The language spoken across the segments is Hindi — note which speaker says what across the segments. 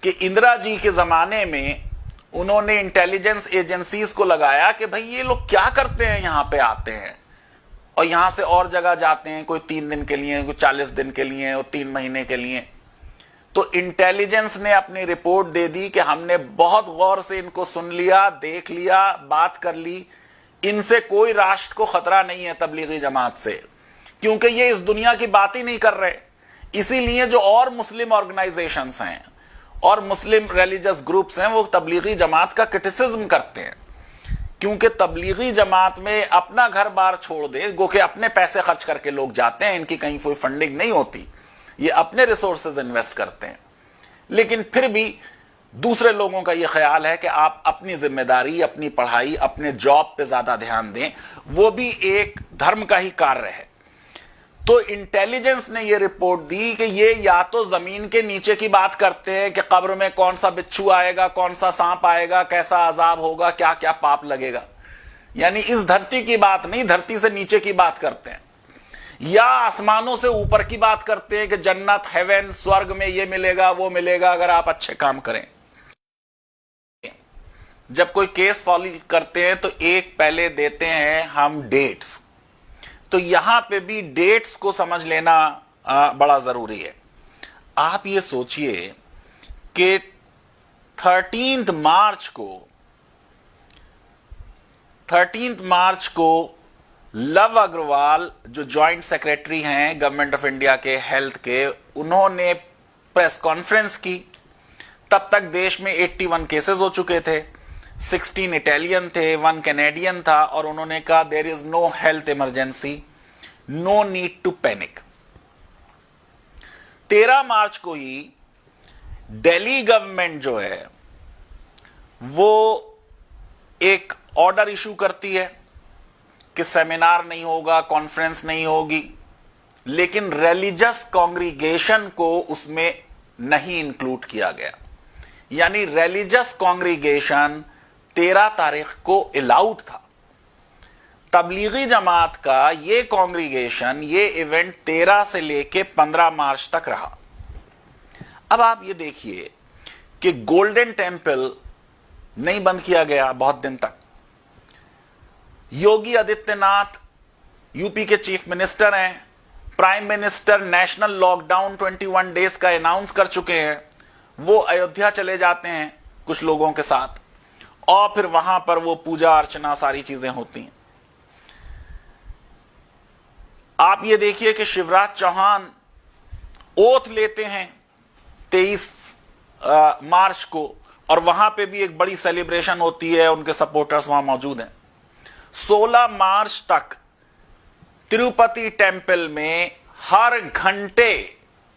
Speaker 1: कि इंदिरा जी के जमाने में उन्होंने इंटेलिजेंस एजेंसीज को लगाया कि भाई ये लोग क्या करते हैं, यहां पे आते हैं और यहां से और जगह जाते हैं, कोई 3 दिन के लिए, कोई 40 दिन के लिए और 3 महीने के लिए। तो इंटेलिजेंस ने अपनी रिपोर्ट दे दी कि हमने बहुत गौर से इनको सुन लिया, देख लिया, बात कर ली, इनसे कोई राष्ट्र को खतरा नहीं है तबलीगी जमात से, क्योंकि ये इस दुनिया की बात ही नहीं कर रहे। इसीलिए जो और मुस्लिम ऑर्गेनाइजेशंस हैं और मुस्लिम रिलीजियस ग्रुप्स हैं वो तबलीगी जमात का क्रिटिसिज्म करते हैं, क्योंकि तबलीगी जमात में अपना घर बार छोड़ दे, गो के अपने पैसे खर्च करके लोग जाते हैं, इनकी कहीं कोई फंडिंग नहीं होती, ये अपने रिसोर्सेज इन्वेस्ट करते हैं। लेकिन फिर भी दूसरे लोगों का यह ख्याल है कि आप अपनी जिम्मेदारी, अपनी पढ़ाई, अपने जॉब पे ज्यादा ध्यान दें, वो भी एक धर्म का ही कार्य है। तो इंटेलिजेंस ने यह रिपोर्ट दी कि ये या तो जमीन के नीचे की बात करते हैं कि कब्र में कौन सा बिच्छू आएगा, कौन सा सांप आएगा, कैसा अजाब होगा, क्या क्या पाप लगेगा, यानी इस धरती की बात नहीं, धरती से नीचे की बात करते हैं, या आसमानों से ऊपर की बात करते हैं कि जन्नत, हेवन, स्वर्ग में ये मिलेगा, वो मिलेगा अगर आप अच्छे काम करें। जब कोई केस फाइल करते हैं तो एक पहले देते हैं हम डेट्स, तो यहां पे भी डेट्स को समझ लेना बड़ा जरूरी है। आप ये सोचिए कि 13 मार्च को लव अग्रवाल जो जॉइंट सेक्रेटरी हैं गवर्नमेंट ऑफ इंडिया के हेल्थ के, उन्होंने प्रेस कॉन्फ्रेंस की। तब तक देश में 81 केसेस हो चुके थे, 16 इटालियन थे, 1 कैनेडियन था, और उन्होंने कहा there is no health emergency, no need to panic. 13 मार्च को ही दिल्ली गवर्नमेंट जो है वो एक ऑर्डर इशू करती है कि सेमिनार नहीं होगा, कॉन्फ्रेंस नहीं होगी, लेकिन रिलीजियस कांग्रीगेशन को उसमें नहीं इंक्लूड किया गया। यानी रिलीजियस कांग्रीगेशन 13 तारीख को अलाउड था। तबलीगी जमात का ये कांग्रीगेशन, ये इवेंट 13 से लेके 15 मार्च तक रहा। अब आप ये देखिए कि गोल्डन टेम्पल नहीं बंद किया गया बहुत दिन तक। योगी आदित्यनाथ यूपी के चीफ मिनिस्टर हैं, prime minister national lockdown 21 days का अनाउंस कर चुके हैं। वो अयोध्या चले जाते हैं कुछ लोगों के साथ, और फिर वहां पर वो पूजा अर्चना सारी चीजें होती हैं। आप ये देखिए कि शिवराज चौहान ओथ लेते हैं 23 मार्च को, और वहां पे भी एक बड़ी सेलिब्रेशन होती है, उनके सपोर्टर्स वहां मौजूद हैं। 16 मार्च तक तिरुपति टेम्पल में हर घंटे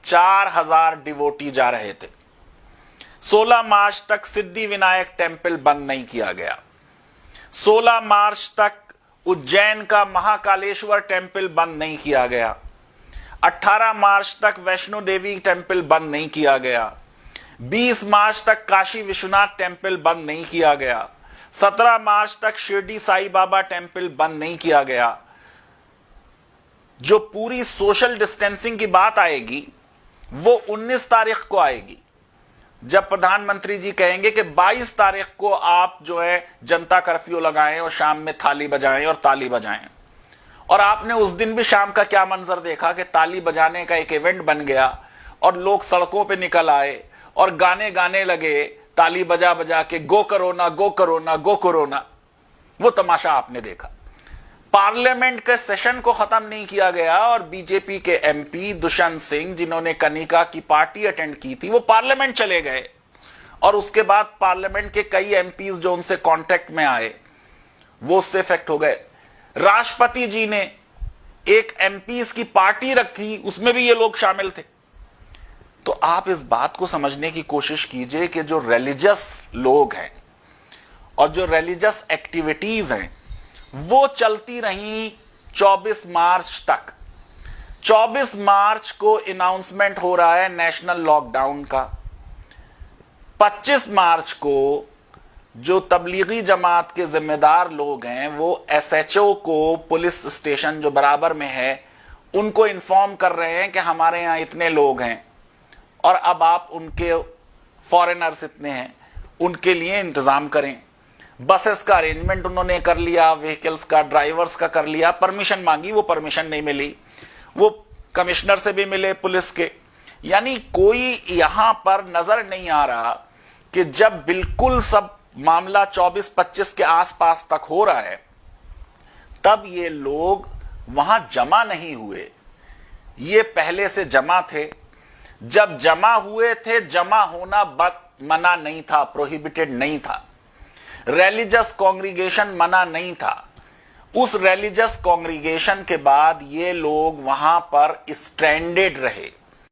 Speaker 1: 4000 डिवोटी जा रहे थे। 16 मार्च तक सिद्धि विनायक टेम्पल बंद नहीं किया गया। 16 मार्च तक उज्जैन का महाकालेश्वर टेम्पल बंद नहीं किया गया। 18 मार्च तक वैष्णो देवी टेम्पल बंद नहीं किया गया। 20 मार्च तक काशी विश्वनाथ टेम्पल बंद नहीं किया गया। 17 मार्च तक शिरडी साई बाबा टेम्पल बंद नहीं किया गया। जो पूरी सोशल डिस्टेंसिंग की बात आएगी वो 19 तारीख को आएगी, जब प्रधानमंत्री जी कहेंगे कि 22 तारीख को आप जो है जनता कर्फ्यू लगाएं और शाम में थाली बजाएं और ताली बजाएं। और आपने उस दिन भी शाम का क्या मंजर देखा कि ताली बजाने का एक इवेंट बन गया और लोग सड़कों पे निकल आए और गाने गाने लगे, ताली बजा बजा के, गो कोरोना, गो कोरोना, गो कोरोना। वो तमाशा आपने देखा। पार्लियामेंट के सेशन को खत्म नहीं किया गया और बीजेपी के एमपी दुष्यंत सिंह, जिन्होंने कनिका की पार्टी अटेंड की थी, वो पार्लियामेंट चले गए। और उसके बाद पार्लियामेंट के कई एमपीज जो उनसे कांटेक्ट में आए वो उससे इफेक्ट हो गए। राष्ट्रपति जी ने एक एमपीज की पार्टी रखी, उसमें भी ये लोग शामिल थे। तो आप इस बात को समझने की कोशिश कीजिए कि जो रिलीजियस लोग हैं और जो रिलीजियस एक्टिविटीज हैं वो चलती रही 24 मार्च तक। 24 मार्च को अनाउंसमेंट हो रहा है नेशनल लॉकडाउन का। 25 मार्च को जो तबलीगी जमात के जिम्मेदार लोग हैं वो एसएचओ को, पुलिस स्टेशन जो बराबर में है, उनको इन्फॉर्म कर रहे हैं कि हमारे यहां इतने लोग हैं और अब आप उनके फॉरेनर्स इतने हैं, उनके लिए इंतजाम करें। बसेस का अरेंजमेंट उन्होंने कर लिया, व्हीकल्स का, ड्राइवर्स का कर लिया, परमिशन मांगी, वो परमिशन नहीं मिली, वो कमिश्नर से भी मिले, पुलिस के। यानी कोई यहां पर नजर नहीं आ रहा कि जब बिल्कुल सब मामला 24-25 के आसपास तक हो रहा है, तब ये लोग वहां जमा नहीं हुए। ये पहले से जमा थे। जब जमा हुए थे, जमा होना मना नहीं था, प्रोहिबिटेड नहीं था। रिलीजियस कांग्रीगेशन मना नहीं था। उस रिलीजियस कांग्रीगेशन के बाद ये लोग वहां पर स्ट्रैंडेड रहे।